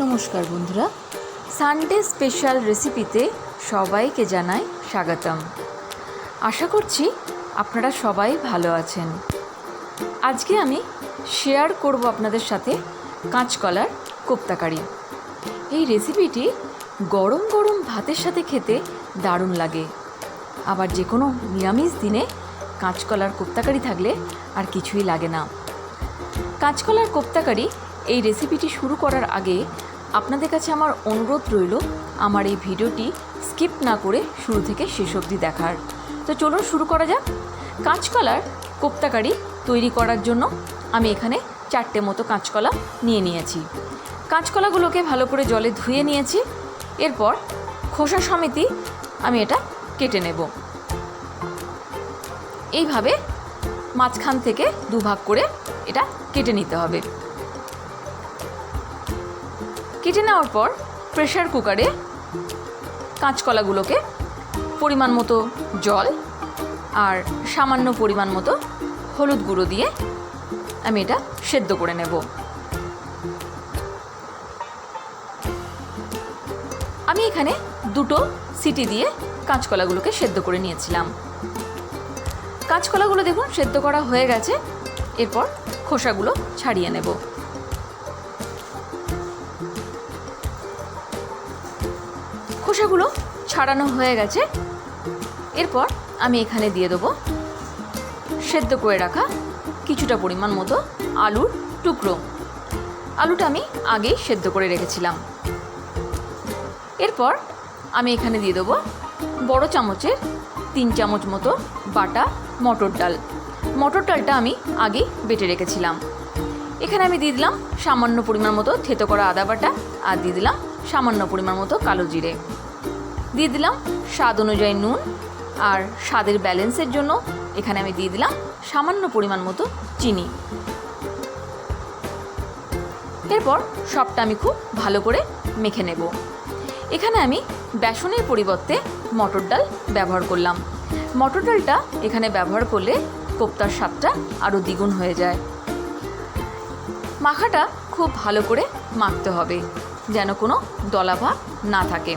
নমস্কার বন্ধুরা, Sunday special রেসিপিতে সবাইকে জানাই স্বাগতম। আশা করছি আপনারা সবাই ভালো আছেন। আজকে আমি শেয়ার করব আপনাদের সাথে কাঁচকলার কোপ্তাকারি। এই রেসিপিটি গরম গরম ভাতের সাথে খেতে দারুণ লাগে। আবার যে কোনো নিরামিষ দিনে কাঁচকলার কোপ্তাকারি থাকলে আর কিছুই লাগে না। কাঁচকলার কোপ্তাকারি এই রেসিপিটি শুরু করার আগে আপনাদের কাছে আমার অনুরোধ রইল আমার এই ভিডিওটি স্কিপ না করে শুরু থেকে শেষ অবধি দেখার। তো চলুন শুরু করা যাক। কাঁচকলার কোপ্তাকারি তৈরি করার জন্য আমি এখানে 4টে মতো কাঁচকলা নিয়ে নিয়েছি। কাঁচকলাগুলোকে ভালো করে জলে ধুয়ে নিয়েছি। এরপর খোসা সমেতই আমি এটা কেটে নেব। এইভাবে মাঝখান থেকে দুভাগ করে এটা কেটে নিতে হবে। কেটে নেওয়ার পর প্রেসার কুকারে কাঁচকলাগুলোকে পরিমাণ মতো জল আর সামান্য পরিমাণ মতো হলুদ গুঁড়ো দিয়ে আমি এটা সেদ্ধ করে নেব। আমি এখানে 2টো সিটি দিয়ে কাঁচকলাগুলোকে সেদ্ধ করে নিয়েছিলাম। কাঁচকলাগুলো দেখুন সেদ্ধ করা হয়ে গেছে। এরপর খোসাগুলো ছাড়িয়ে নেব। খোসাগুলো ছাড়ানো হয়ে গেছে। এরপর আমি এখানে দিয়ে দেবো সেদ্ধ করে রাখা কিছুটা পরিমাণ মতো আলুর টুকরো। আলুটা আমি আগেই সেদ্ধ করে রেখেছিলাম। এরপর আমি এখানে দিয়ে দেবো বড় চামচের 3 চামচ মতো বাটা মটর ডাল। মটর ডালটা আমি আগেই বেটে রেখেছিলাম। এখানে আমি দিয়ে দিলাম সামান্য পরিমাণ মতো থেতো করা আদা বাটা, আর দিয়ে দিলাম সামান্য পরিমাণ মতো কালো জিরে, দিয়ে দিলাম স্বাদ অনুযায়ী নুন, আর স্বাদের ব্যালেন্সের জন্য এখানে আমি দিয়ে দিলাম সামান্য পরিমাণ মতো চিনি। এরপর সবটা আমি খুব ভালো করে মেখে নেব। এখানে আমি বেসনের পরিবর্তে মটর ডাল ব্যবহার করলাম। মটর ডালটা এখানে ব্যবহার করলে কোপ্তার স্বাদটা আরও দ্বিগুণ হয়ে যায়। মাখাটা খুব ভালো করে মাখতে হবে যেন কোনো দলাভাব না থাকে।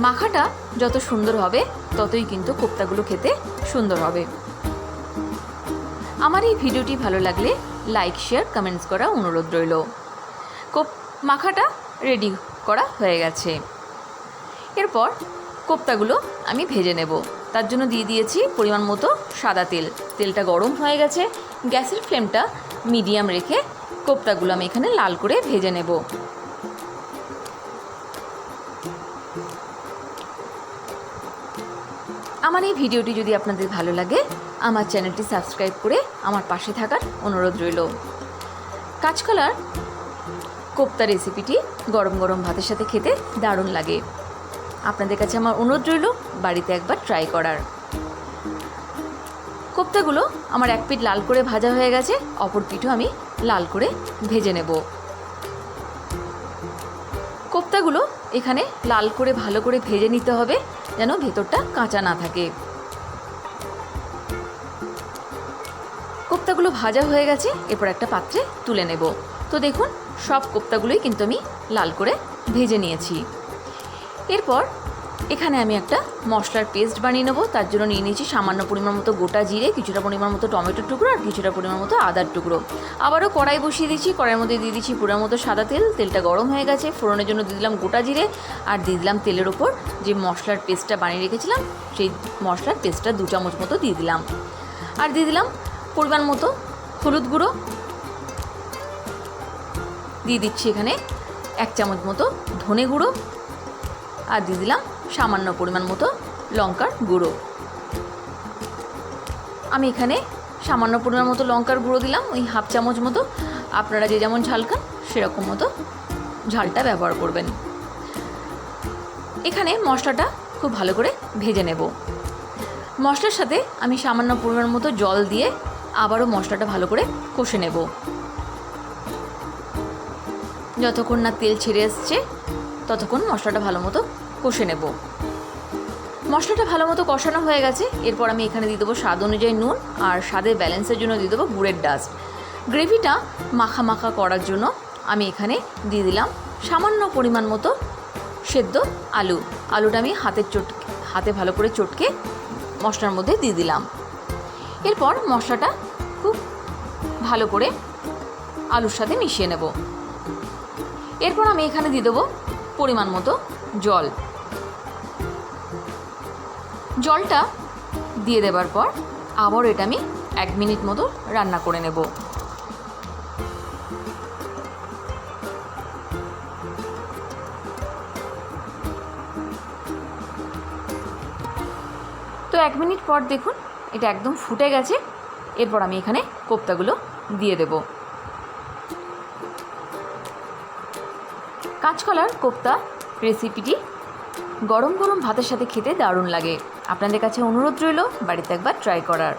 মাখাটা যত সুন্দর হবে ততই কিন্তু কোপ্তাগুলো খেতে সুন্দর হবে। আমার এই ভিডিওটি ভালো লাগলে লাইক, শেয়ার, কমেন্টস করা অনুরোধ রইল। মাখাটা রেডি করা হয়ে গেছে। এরপর কোপ্তাগুলো আমি ভেজে নেব। তার জন্য দিয়ে দিয়েছি পরিমাণ মতো সাদা তেল। তেলটা গরম হয়ে গেছে। গ্যাসের ফ্লেমটা মিডিয়াম রেখে কোপ্তাগুলো আমি এখানে লাল করে ভেজে নেব। আমার এই ভিডিওটি যদি আপনাদের ভালো লাগে আমার চ্যানেলটি সাবস্ক্রাইব করে আমার পাশে থাকার অনুরোধ রইল। কাঁচকলার কোপ্তা রেসিপিটি গরম গরম ভাতের সাথে খেতে দারুণ লাগে। আপনাদের কাছে আমার অনুরোধ রইল বাড়িতে একবার ট্রাই করার। কোপ্তাগুলো আমার এক পিঠ লাল করে ভাজা হয়ে গেছে, অপর পিঠও আমি লাল করে ভেজে নেব। কোপ্তাগুলো এখানে লাল করে ভালো করে ভেজে নিতে হবে যেন ভেতরটা কাঁচা না থাকে। কোপ্তাগুলো ভাজা হয়ে গেছে। এরপর একটা পাত্রে তুলে নেব। তো দেখুন সব কোপ্তাগুলোই কিন্তু আমি লাল করে ভেজে নিয়েছি। এরপর এখানে আমি একটা মশলার পেস্ট বানিয়ে নেব। তার জন্য নিয়ে নিয়েছি সামান্য পরিমাণ মতো গোটা জিরে, কিছুটা পরিমাণ মতো টমেটোর টুকরো, আর কিছুটা পরিমাণ মতো আদার টুকরো। আবারও কড়াই বসিয়ে দিচ্ছি। কড়াইয়ের মধ্যে দিয়ে দিচ্ছি পুরো মতো সাদা তেল। তেলটা গরম হয়ে গেছে। ফোড়নের জন্য দিয়ে দিলাম গোটা জিরে, আর দিয়ে দিলাম তেলের ওপর যে মশলার পেস্টটা বানিয়ে রেখেছিলাম সেই মশলার পেস্টটা 2 চামচ মতো দিয়ে দিলাম। আর দিয়ে দিলাম পরিমাণ মতো হলুদ গুঁড়ো, দিয়ে দিচ্ছি এখানে 1 চামচ মতো ধনে গুঁড়ো, আর দিয়ে দিলাম সামান্য পরিমাণ মতো লঙ্কার গুঁড়ো। আমি এখানে সামান্য পরিমাণ মতো লঙ্কার গুঁড়ো দিলাম, ওই 1/2 চামচ মতো। আপনারা যে যেমন ঝাল খান সেরকম মতো ঝালটা ব্যবহার করবেন। এখানে মশলাটা খুব ভালো করে ভেজে নেব। মশলার সাথে আমি সামান্য পরিমাণ মতো জল দিয়ে আবারও মশলাটা ভালো করে কষে নেব যতক্ষণ না তেল ছেড়ে আসছে ততক্ষণ মশলাটা ভালো মতো কষে নেব। মশলাটা ভালো মতো কষানো হয়ে গেছে। এরপর আমি এখানে দিয়ে দেবো স্বাদ অনুযায়ী নুন, আর স্বাদের ব্যালেন্সের জন্য দিয়ে দেবো গুড়ের ডাস্ট। গ্রেভিটা মাখা মাখা করার জন্য আমি এখানে দিয়ে দিলাম সামান্য পরিমাণ মতো সেদ্ধ আলুটা আমি হাতে ভালো করে চটকে মশলার মধ্যে দিয়ে দিলাম। এরপর মশলাটা খুব ভালো করে আলুর সাথে মিশিয়ে নেব। এরপর আমি এখানে দিয়ে দেবো পরিমাণ মতো জলটা দিয়ে দেবার পর আবার এটা আমি 1 মিনিট মতো রান্না করে নেব। তো 1 মিনিট পর দেখুন এটা একদম ফুটে গেছে। এরপর আমি এখানে কোপ্তাগুলো দিয়ে দেব। কাঁচকলার কোপ্তা রেসিপিটি গরম গরম ভাতের সাথে খেতে দারুণ লাগে। আপনাদের কাছে অনুরোধ রইল বাড়িতে একবার ট্রাই করার।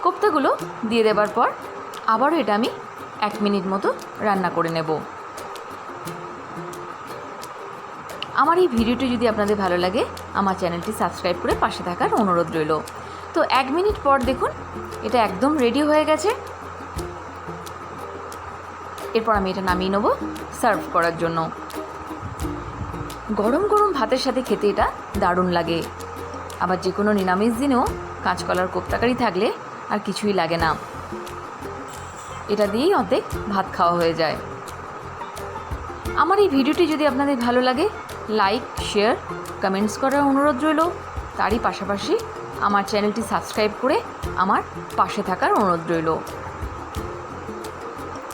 কোপ্তাগুলো দিয়ে দেবার পর আবারও এটা আমি 1 মিনিট মতো রান্না করে নেব। আমার এই ভিডিওটি যদি আপনাদের ভালো লাগে আমার চ্যানেলটি সাবস্ক্রাইব করে পাশে থাকার অনুরোধ রইল। তো 1 মিনিট পর দেখুন এটা একদম রেডি হয়ে গেছে। এরপর আমি এটা নামিয়ে নেব সার্ভ করার জন্য। গরম গরম ভাতের সাথে খেতে এটা দারুণ লাগে। আবার যে কোনো নিরামিষ দিনেও কাঁচকলার কোপ্তাকারি থাকলে আর কিছুই লাগে না, এটা দিয়েই অর্ধেক ভাত খাওয়া হয়ে যায়। আমার এই ভিডিওটি যদি আপনাদের ভালো লাগে লাইক, শেয়ার, কমেন্টস করার অনুরোধ রইল। তারই পাশাপাশি আমার চ্যানেলটি সাবস্ক্রাইব করে আমার পাশে থাকার অনুরোধ রইল।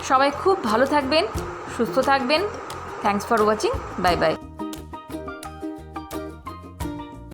সবাই খুব ভালো থাকবেন, সুস্থ থাকবেন। Thanks for watching. Bye bye.